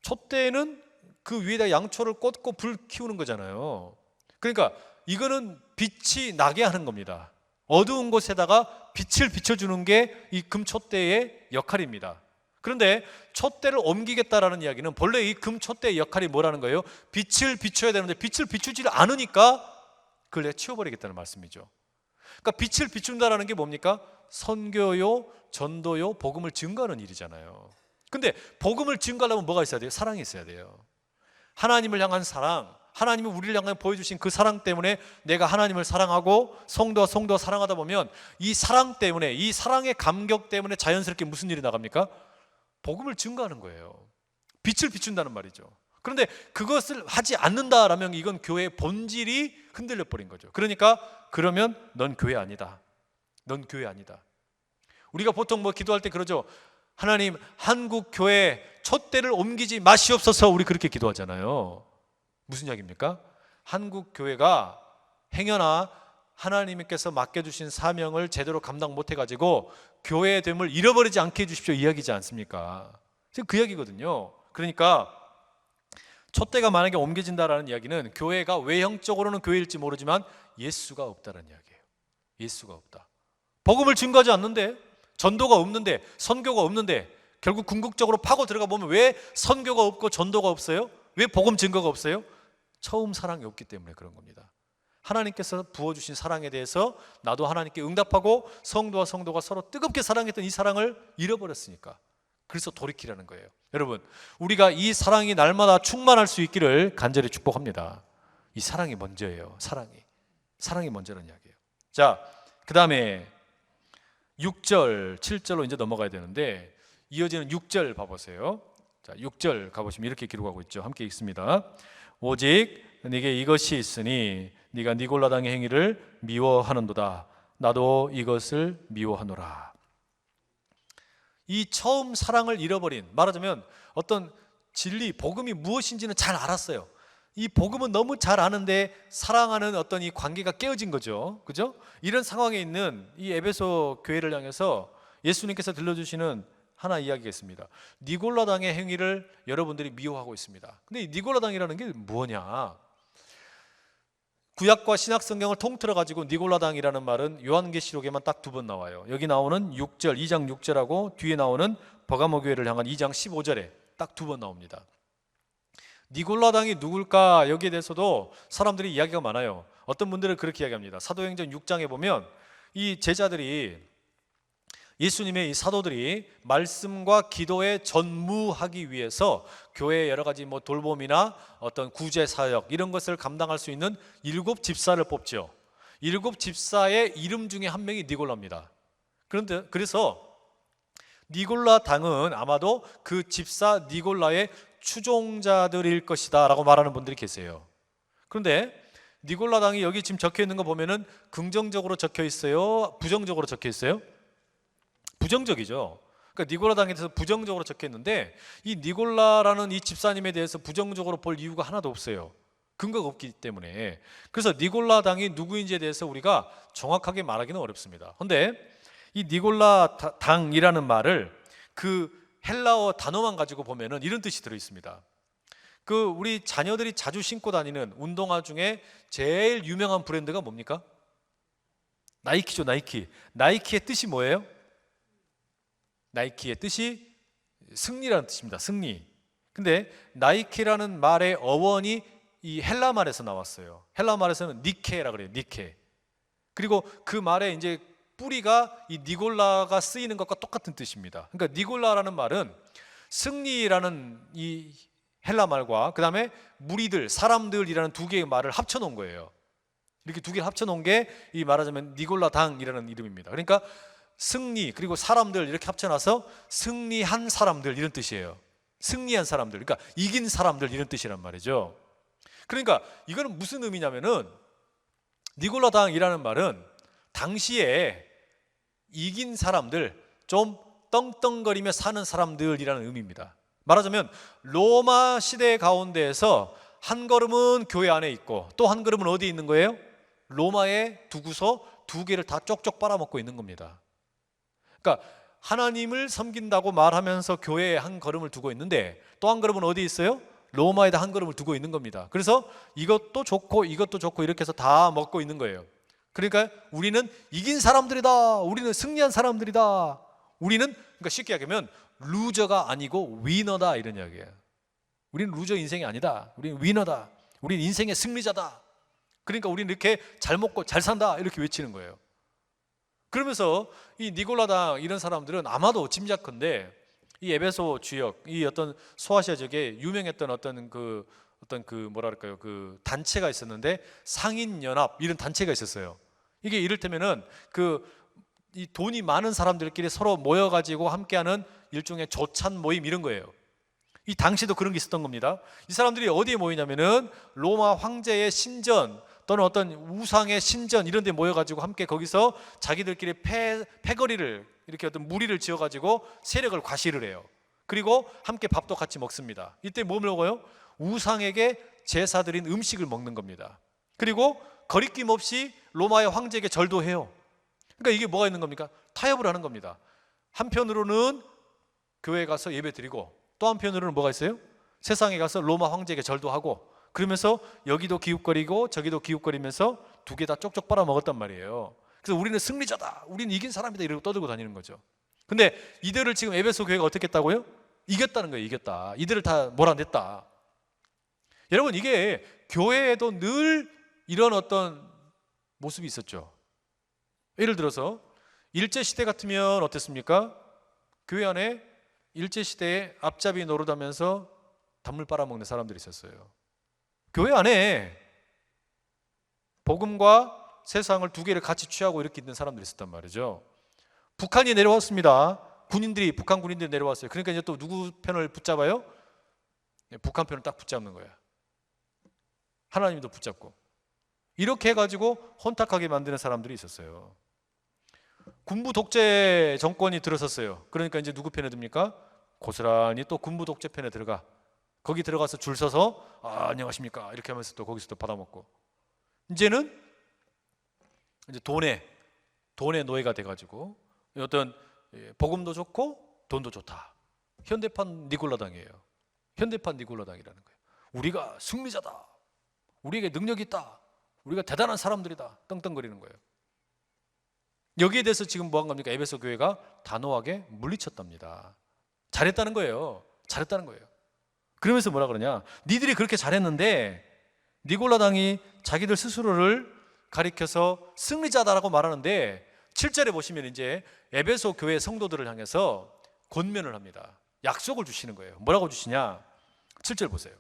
촛대는 그 위에다 양초를 꽂고 불 키우는 거잖아요. 그러니까 이거는 빛이 나게 하는 겁니다. 어두운 곳에다가 빛을 비춰주는 게 이 금촛대의 역할입니다. 그런데 촛대를 옮기겠다라는 이야기는 본래 이 금촛대의 역할이 뭐라는 거예요? 빛을 비춰야 되는데 빛을 비추지를 않으니까 그걸 내가 치워버리겠다는 말씀이죠. 그러니까 빛을 비춘다라는 게 뭡니까? 선교요, 전도요, 복음을 증거하는 일이잖아요. 근데 복음을 증거하려면 뭐가 있어야 돼요? 사랑이 있어야 돼요. 하나님을 향한 사랑, 하나님이 우리를 향해 보여주신 그 사랑 때문에 내가 하나님을 사랑하고 성도와 사랑하다 보면 이 사랑 때문에, 이 사랑의 감격 때문에 자연스럽게 무슨 일이 나갑니까? 복음을 증거하는 거예요. 빛을 비춘다는 말이죠. 그런데 그것을 하지 않는다라면 이건 교회의 본질이 흔들려 버린 거죠. 그러니까 그러면 넌 교회 아니다. 넌 교회 아니다. 우리가 보통 뭐 기도할 때 그러죠. 하나님, 한국 교회 촛대를 옮기지 마시옵소서. 우리 그렇게 기도하잖아요. 무슨 이야기입니까? 한국 교회가 행여나 하나님께서 맡겨주신 사명을 제대로 감당 못해가지고 교회의 됨을 잃어버리지 않게 해주십시오 이야기지 않습니까? 지금 그 이야기거든요. 그러니까 촛대가 만약에 옮겨진다라는 이야기는 교회가 외형적으로는 교회일지 모르지만 예수가 없다라는 이야기예요. 예수가 없다. 복음을 증거하지 않는데, 전도가 없는데, 선교가 없는데, 결국 궁극적으로 파고 들어가 보면 왜 선교가 없고 전도가 없어요? 왜 복음 증거가 없어요? 처음 사랑이 없기 때문에 그런 겁니다. 하나님께서 부어주신 사랑에 대해서 나도 하나님께 응답하고 성도가 서로 뜨겁게 사랑했던 이 사랑을 잃어버렸으니까. 그래서 돌이키라는 거예요. 여러분, 우리가 이 사랑이 날마다 충만할 수 있기를 간절히 축복합니다. 이 사랑이 먼저예요. 사랑이 먼저라는 이야기예요. 자, 그 다음에 6절, 7절로 이제 넘어가야 되는데 이어지는 6절 봐보세요. 자, 6절 가보시면 이렇게 기록하고 있죠. 함께 읽습니다. 오직 네게 이것이 있으니 네가 니골라당의 행위를 미워하는도다. 나도 이것을 미워하노라. 이 처음 사랑을 잃어버린, 말하자면 어떤 진리, 복음이 무엇인지는 잘 알았어요. 이 복음은 너무 잘 아는데 사랑하는 어떤 이 관계가 깨어진 거죠. 그죠? 이런 상황에 있는 이 에베소 교회를 향해서 예수님께서 들려주시는 하나 이야기가 있습니다. 니골라당의 행위를 여러분들이 미워하고 있습니다. 근데 이 니골라당이라는 게 뭐냐? 구약과 신약 성경을 통틀어 가지고 니골라당이라는 말은 요한계시록에만 딱 2번 나와요. 여기 나오는 6절, 2장 6절하고 뒤에 나오는 버가모 교회를 향한 2장 15절에 딱 2번 나옵니다. 니골라당이 누굴까? 여기에 대해서도 사람들이 이야기가 많아요. 어떤 분들은 그렇게 이야기합니다. 사도행전 6장에 보면 이 제자들이, 예수님의 이 사도들이 말씀과 기도에 전무하기 위해서 교회의 여러 가지 뭐 돌봄이나 어떤 구제 사역 이런 것을 감당할 수 있는 7 집사를 뽑죠. 7 집사의 이름 중에 한 명이 니골라입니다. 그런데 그래서 니골라 당은 아마도 그 집사 니골라의 추종자들일 것이다 라고 말하는 분들이 계세요. 그런데 니골라 당이 여기 지금 적혀 있는 거 보면은 긍정적으로 적혀 있어요? 부정적으로 적혀 있어요? 부정적이죠. 그러니까 니골라 당에 대해서 부정적으로 적혀 있는데 이 니골라라는 이 집사님에 대해서 부정적으로 볼 이유가 하나도 없어요. 근거가 없기 때문에. 그래서 니골라 당이 누구인지에 대해서 우리가 정확하게 말하기는 어렵습니다. 그런데 이 니골라 당이라는 말을 그 헬라어 단어만 가지고 보면은 이런 뜻이 들어 있습니다. 그 우리 자녀들이 자주 신고 다니는 운동화 중에 제일 유명한 브랜드가 뭡니까? 나이키죠, 나이키. 나이키의 뜻이 뭐예요? 나이키의 뜻이 승리라는 뜻입니다. 승리. 근데 나이키라는 말의 어원이 이 헬라 말에서 나왔어요. 헬라 말에서는 니케라 그래요. 니케. 그리고 그 말의 이제 뿌리가 이 니골라가 쓰이는 것과 똑같은 뜻입니다. 그러니까 니골라라는 말은 승리라는 이 헬라 말과 그 다음에 무리들, 사람들이라는 2개의 말을 합쳐놓은 거예요. 이렇게 2개를 합쳐놓은 게 이 말하자면 니골라 당이라는 이름입니다. 그러니까 승리 그리고 사람들 이렇게 합쳐놔서 승리한 사람들 이런 뜻이에요. 승리한 사람들, 그러니까 이긴 사람들 이런 뜻이란 말이죠. 그러니까 이거는 무슨 의미냐면은 니골라 당이라는 말은 당시에 이긴 사람들, 좀 떵떵거리며 사는 사람들이라는 의미입니다. 말하자면 로마 시대 가운데에서 한 걸음은 교회 안에 있고 또 한 걸음은 어디에 있는 거예요? 로마에 두고서 2개를 다 쪽쪽 빨아먹고 있는 겁니다. 그러니까 하나님을 섬긴다고 말하면서 교회에 한 걸음을 두고 있는데 또 한 걸음은 어디 있어요? 로마에다 한 걸음을 두고 있는 겁니다. 그래서 이것도 좋고 이것도 좋고 이렇게 해서 다 먹고 있는 거예요. 그러니까 우리는 이긴 사람들이다. 우리는 승리한 사람들이다. 우리는 그러니까 쉽게 얘기하면 루저가 아니고 위너다 이런 이야기예요. 우리는 루저 인생이 아니다. 우리는 위너다. 우리는 인생의 승리자다. 그러니까 우리는 이렇게 잘 먹고 잘 산다 이렇게 외치는 거예요. 그러면서 이 니골라당 이런 사람들은 아마도 짐작컨대 이 에베소 주역, 이 어떤 소아시아 지역에 유명했던 어떤 그 뭐랄까요, 그 단체가 있었는데 상인연합 이런 단체가 있었어요. 이게 이를테면은 이 돈이 많은 사람들끼리 서로 모여가지고 함께하는 일종의 조찬 모임 이런 거예요. 이 당시도 그런 게 있었던 겁니다. 이 사람들이 어디에 모이냐면은 로마 황제의 신전 또는 어떤 우상의 신전 이런 데 모여가지고 함께 거기서 자기들끼리 패거리를 이렇게 어떤 무리를 지어가지고 세력을 과시를 해요. 그리고 함께 밥도 같이 먹습니다. 이때 뭐 먹어요? 우상에게 제사 드린 음식을 먹는 겁니다. 그리고 거리낌 없이 로마의 황제에게 절도 해요. 그러니까 이게 뭐가 있는 겁니까? 타협을 하는 겁니다. 한편으로는 교회에 가서 예배 드리고 또 한편으로는 뭐가 있어요? 세상에 가서 로마 황제에게 절도 하고 그러면서 여기도 기웃거리고 저기도 기웃거리면서 두 개 다 쪽쪽 빨아먹었단 말이에요. 그래서 우리는 승리자다, 우리는 이긴 사람이다 이러고 떠들고 다니는 거죠. 근데 이들을 지금 에베소 교회가 어떻게 했다고요? 이겼다는 거예요. 이겼다. 이들을 다 몰아냈다. 여러분, 이게 교회에도 늘 이런 어떤 모습이 있었죠. 예를 들어서 일제시대 같으면 어땠습니까? 교회 안에 일제시대에 앞잡이 노릇하면서 단물 빨아먹는 사람들이 있었어요. 교회 안에 복음과 세상을 두 개를 같이 취하고 이렇게 있는 사람들이 있었단 말이죠. 북한이 내려왔습니다. 북한 군인들이 내려왔어요. 그러니까 이제 또 누구 편을 붙잡아요? 북한 편을 딱 붙잡는 거야. 하나님도 붙잡고. 이렇게 해가지고 혼탁하게 만드는 사람들이 있었어요. 군부 독재 정권이 들어섰어요. 그러니까 이제 누구 편에 듭니까? 고스란히 또 군부 독재 편에 들어가. 거기 들어가서 줄 서서 안녕하십니까 이렇게 하면서 또 거기서 또 받아먹고. 이제는 이제 돈의 노예가 돼가지고 어떤 복음도 좋고 돈도 좋다. 현대판 니골라당이에요. 현대판 니골라당이라는 거예요. 우리가 승리자다. 우리에게 능력이 있다. 우리가 대단한 사람들이다. 떵떵거리는 거예요. 여기에 대해서 지금 뭐 한 겁니까? 에베소 교회가 단호하게 물리쳤답니다. 잘했다는 거예요. 잘했다는 거예요. 그러면서 뭐라 그러냐? 니들이 그렇게 잘했는데 니골라당이 자기들 스스로를 가리켜서 승리자다라고 말하는데 7절에 보시면 이제 에베소 교회 성도들을 향해서 권면을 합니다. 약속을 주시는 거예요. 뭐라고 주시냐? 7절 보세요.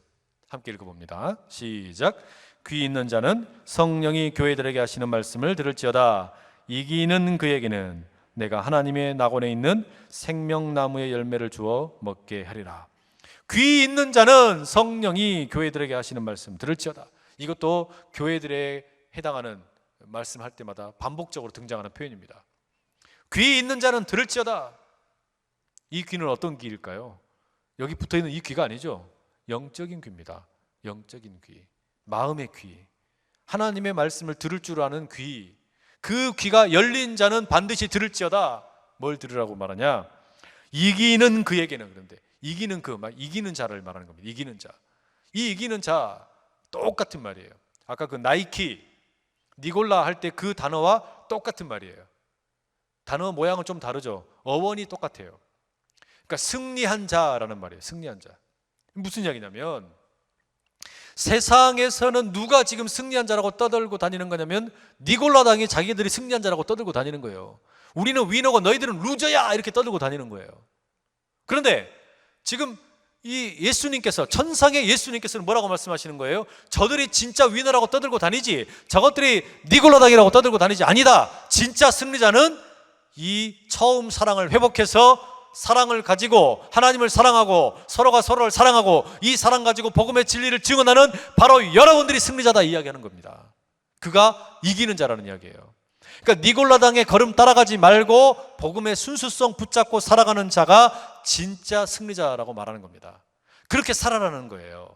함께 읽어봅니다. 시작. 귀 있는 자는 성령이 교회들에게 하시는 말씀을 들을지어다. 이기는 그에게는 내가 하나님의 낙원에 있는 생명나무의 열매를 주어 먹게 하리라. 귀 있는 자는 성령이 교회들에게 하시는 말씀 들을지어다. 이것도 교회들에 해당하는 말씀할 때마다 반복적으로 등장하는 표현입니다. 귀 있는 자는 들을지어다. 이 귀는 어떤 귀일까요? 여기 붙어있는 이 귀가 아니죠. 영적인 귀입니다. 영적인 귀, 마음의 귀, 하나님의 말씀을 들을 줄 아는 귀. 그 귀가 열린 자는 반드시 들을지어다. 뭘 들으라고 말하냐? 이기는 그에게는. 그런데 이기는 이기는 자를 말하는 겁니다. 이기는 자. 이 이기는 자 똑같은 말이에요. 아까 그 나이키, 니골라 할 때 그 단어와 똑같은 말이에요. 단어 모양은 좀 다르죠. 어원이 똑같아요. 그러니까 승리한 자라는 말이에요. 승리한 자. 무슨 이야기냐면 세상에서는 누가 지금 승리한 자라고 떠들고 다니는 거냐면 니골라당이 자기들이 승리한 자라고 떠들고 다니는 거예요. 우리는 위너고 너희들은 루저야 이렇게 떠들고 다니는 거예요. 그런데 지금 이 예수님께서, 천상의 예수님께서는 뭐라고 말씀하시는 거예요? 저들이 진짜 위너라고 떠들고 다니지 저것들이 니골라당이라고 떠들고 다니지. 아니다. 진짜 승리자는 이 처음 사랑을 회복해서 사랑을 가지고 하나님을 사랑하고 서로가 서로를 사랑하고 이 사랑 가지고 복음의 진리를 증언하는 바로 여러분들이 승리자다 이야기하는 겁니다. 그가 이기는 자라는 이야기예요. 그러니까 니골라당의 걸음 따라가지 말고 복음의 순수성 붙잡고 살아가는 자가 진짜 승리자라고 말하는 겁니다. 그렇게 살아라는 거예요.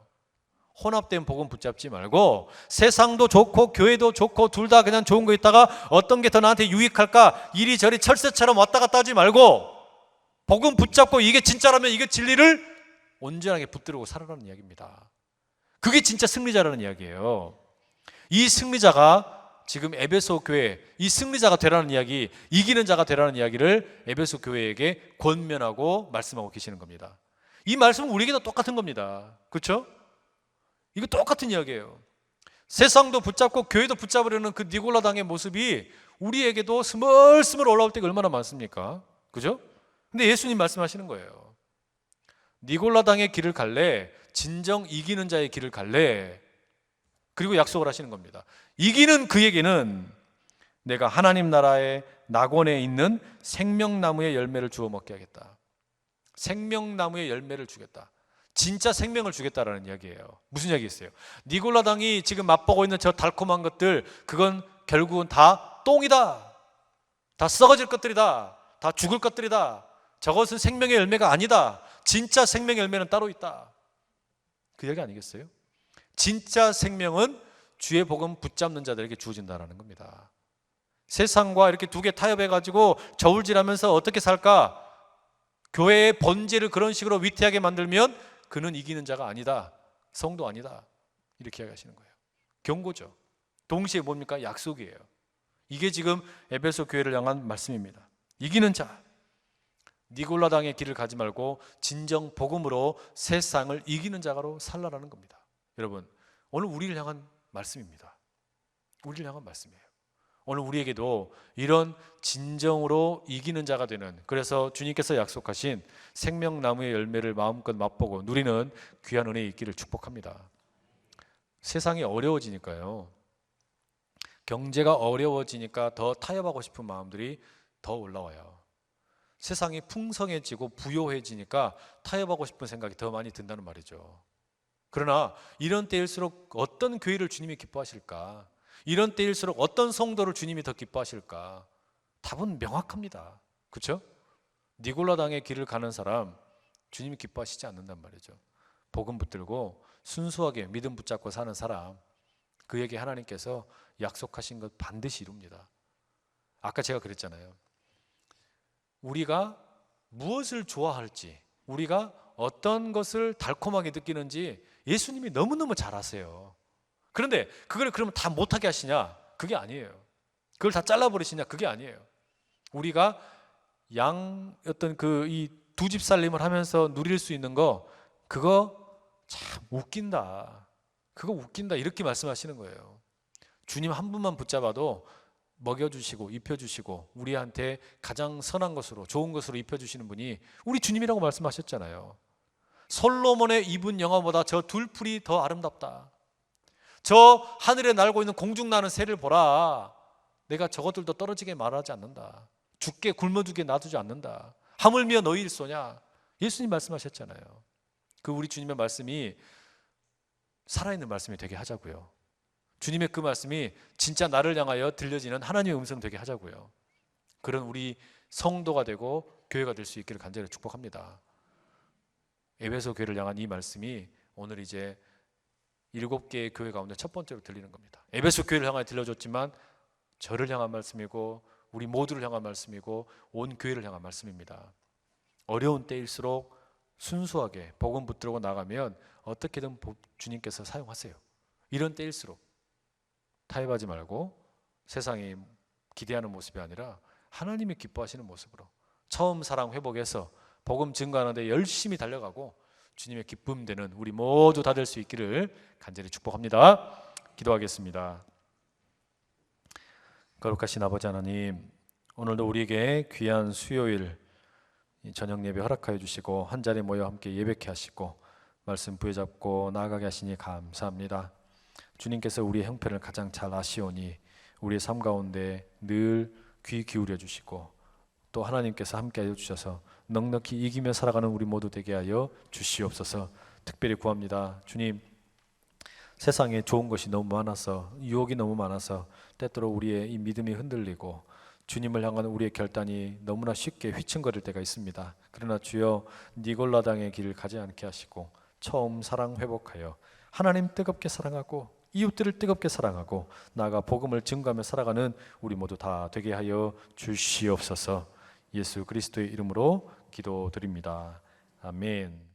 혼합된 복음 붙잡지 말고 세상도 좋고 교회도 좋고 둘 다 그냥 좋은 거 있다가 어떤 게 더 나한테 유익할까 이리저리 철새처럼 왔다 갔다 하지 말고 복음 붙잡고 이게 진짜라면 이게 진리를 온전하게 붙들고 살아라는 이야기입니다. 그게 진짜 승리자라는 이야기예요. 이 승리자가 지금 에베소 교회 이 승리자가 되라는 이야기, 이기는 자가 되라는 이야기를 에베소 교회에게 권면하고 말씀하고 계시는 겁니다. 이 말씀은 우리에게도 똑같은 겁니다. 그렇죠? 이거 똑같은 이야기예요. 세상도 붙잡고 교회도 붙잡으려는 그 니골라당의 모습이 우리에게도 스멀스멀 올라올 때가 얼마나 많습니까? 그죠? 근데 예수님 말씀하시는 거예요. 니골라당의 길을 갈래? 진정 이기는 자의 길을 갈래? 그리고 약속을 하시는 겁니다. 이기는 그에게는 내가 하나님 나라의 낙원에 있는 생명나무의 열매를 주워 먹게 하겠다. 생명나무의 열매를 주겠다. 진짜 생명을 주겠다라는 이야기예요. 무슨 이야기겠어요? 니골라당이 지금 맛보고 있는 저 달콤한 것들, 그건 결국은 다 똥이다. 다 썩어질 것들이다. 다 죽을 것들이다. 저것은 생명의 열매가 아니다. 진짜 생명의 열매는 따로 있다. 그 이야기 아니겠어요? 진짜 생명은 주의 복음 붙잡는 자들에게 주어진다는 겁니다. 세상과 이렇게 두 개 타협해가지고 저울질하면서 어떻게 살까? 교회의 번제를 그런 식으로 위태하게 만들면 그는 이기는 자가 아니다. 성도 아니다. 이렇게 이야기하시는 거예요. 경고죠. 동시에 뭡니까? 약속이에요. 이게 지금 에베소 교회를 향한 말씀입니다. 이기는 자, 니골라당의 길을 가지 말고 진정 복음으로 세상을 이기는 자가로 살라라는 겁니다. 여러분, 오늘 우리를 향한 말씀입니다. 우리를 향한 말씀이에요. 오늘 우리에게도 이런 진정으로 이기는 자가 되는, 그래서 주님께서 약속하신 생명나무의 열매를 마음껏 맛보고 누리는 귀한 은혜에 있기를 축복합니다. 세상이 어려워지니까요, 경제가 어려워지니까 더 타협하고 싶은 마음들이 더 올라와요. 세상이 풍성해지고 부요해지니까 타협하고 싶은 생각이 더 많이 든다는 말이죠. 그러나 이런 때일수록 어떤 교회를 주님이 기뻐하실까? 이런 때일수록 어떤 성도를 주님이 더 기뻐하실까? 답은 명확합니다. 그렇죠? 니골라당의 길을 가는 사람 주님이 기뻐하시지 않는단 말이죠. 복음 붙들고 순수하게 믿음 붙잡고 사는 사람, 그에게 하나님께서 약속하신 것 반드시 이룹니다. 아까 제가 그랬잖아요. 우리가 무엇을 좋아할지, 우리가 어떤 것을 달콤하게 느끼는지 예수님이 너무너무 잘 아세요. 그런데 그걸 그러면 다 못하게 하시냐? 그게 아니에요. 그걸 다 잘라버리시냐? 그게 아니에요. 우리가 어떤 이 두 집 살림을 하면서 누릴 수 있는 거, 그거 참 웃긴다. 그거 웃긴다. 이렇게 말씀하시는 거예요. 주님 한 분만 붙잡아도 먹여주시고 입혀주시고 우리한테 가장 선한 것으로, 좋은 것으로 입혀주시는 분이 우리 주님이라고 말씀하셨잖아요. 솔로몬의 입은 영화보다 저 둘풀이 더 아름답다. 저 하늘에 날고 있는 공중나는 새를 보라. 내가 저것들도 떨어지게 말하지 않는다. 죽게 굶어 죽게 놔두지 않는다. 하물며 너희 일소냐? 예수님 말씀하셨잖아요. 그 우리 주님의 말씀이 살아있는 말씀이 되게 하자고요. 주님의 그 말씀이 진짜 나를 향하여 들려지는 하나님의 음성 되게 하자고요. 그런 우리 성도가 되고 교회가 될 수 있기를 간절히 축복합니다. 에베소 교회를 향한 이 말씀이 오늘 이제 7개의 교회 가운데 첫 번째로 들리는 겁니다. 에베소 교회를 향하여 들려줬지만 저를 향한 말씀이고 우리 모두를 향한 말씀이고 온 교회를 향한 말씀입니다. 어려운 때일수록 순수하게 복음 붙들고 나가면 어떻게든 주님께서 사용하세요. 이런 때일수록 타협하지 말고 세상이 기대하는 모습이 아니라 하나님이 기뻐하시는 모습으로 처음 사랑 회복해서 복음 증거하는 데 열심히 달려가고 주님의 기쁨 되는 우리 모두 다 될 수 있기를 간절히 축복합니다. 기도하겠습니다. 거룩하신 아버지 하나님, 오늘도 우리에게 귀한 수요일 저녁 예배 허락하여 주시고 한 자리에 모여 함께 예배케 하시고 말씀 부여잡고 나아가게 하시니 감사합니다. 주님께서 우리의 형편을 가장 잘 아시오니 우리의 삶 가운데 늘 귀 기울여 주시고 또 하나님께서 함께 하여 주셔서 넉넉히 이기며 살아가는 우리 모두 되게 하여 주시옵소서. 특별히 구합니다. 주님, 세상에 좋은 것이 너무 많아서, 유혹이 너무 많아서 때때로 우리의 이 믿음이 흔들리고 주님을 향한 우리의 결단이 너무나 쉽게 휘청거릴 때가 있습니다. 그러나 주여, 니골라당의 길을 가지 않게 하시고 처음 사랑 회복하여 하나님 뜨겁게 사랑하고 이웃들을 뜨겁게 사랑하고 나아가 복음을 증거하며 살아가는 우리 모두 다 되게 하여 주시옵소서. 예수 그리스도의 이름으로 기도드립니다. 아멘.